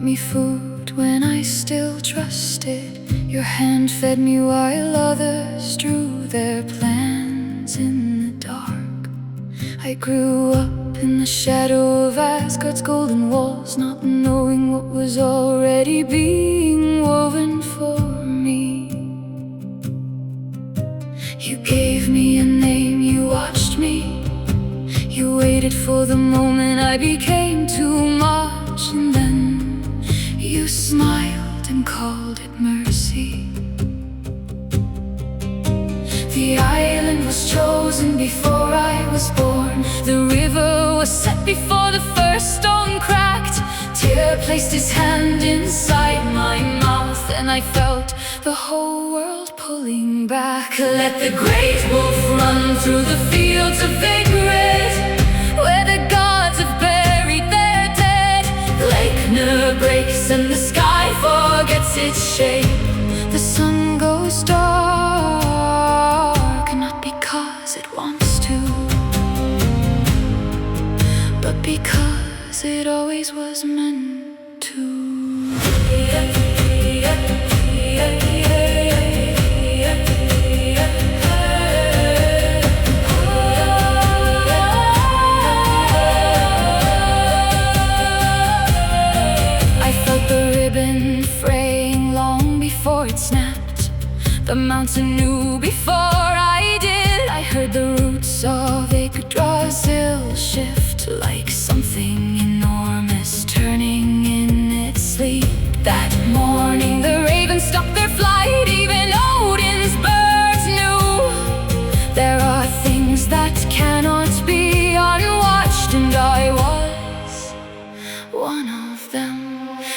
me food when I still trusted. Your hand fed me while others drew their plans in the dark. I grew up in the shadow of Asgard's golden walls, not knowing what was already being woven for me. You gave me a name, you watched me. You waited for the moment I became too much, and then you smiled and called it mercy. The island was chosen before I was born. The river was set before the first stone cracked. Tyr placed his hand inside my mouth, and I felt the whole world pulling back. Let the great wolf run through the fields of Yggdrasil, where the gods have buried their dead. Gleipnir breaks and the sky forgets its shape. The sun goes dark, not because it wants to, but because it always was meant to. Fraying long before it snapped. The mountain knew before I did. I heard the roots of Yggdrasil shift like something enormous turning in its sleep. That morning the ravens stopped their flight. Even Odin's birds knew there are things that cannot be unwatched, and I was one of them.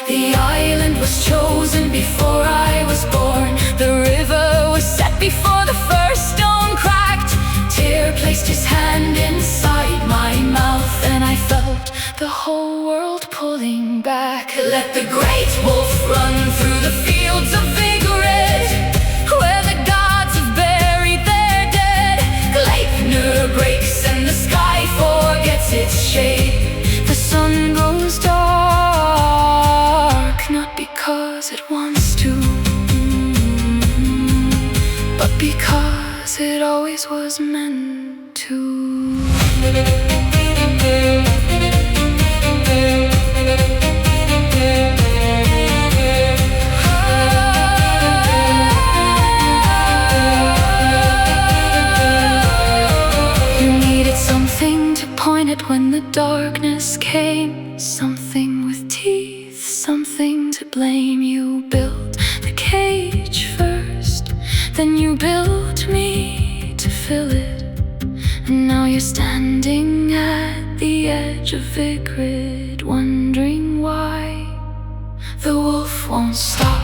The island was chosen before I was born. The river was set before the first stone cracked. Tyr placed his hand inside my mouth, and I felt the whole world pulling back. Let the great wolf run through the fields of Yggdrasil, where the gods have buried their dead. Gleipnir breaks and the sky forgets its shape. The sun goes dark, not because it wants to, but because it always was meant to. You needed something to point at when the darkness came, something with teeth, something to blame. You built the cage first, then you built me to fill it, and now you're standing at the edge of Yggdrasil, wondering why the wolf won't stop.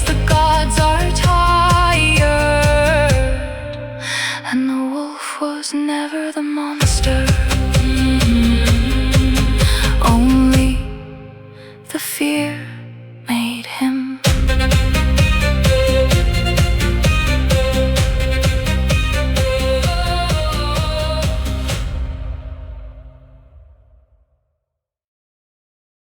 The gods are tired, and the wolf was never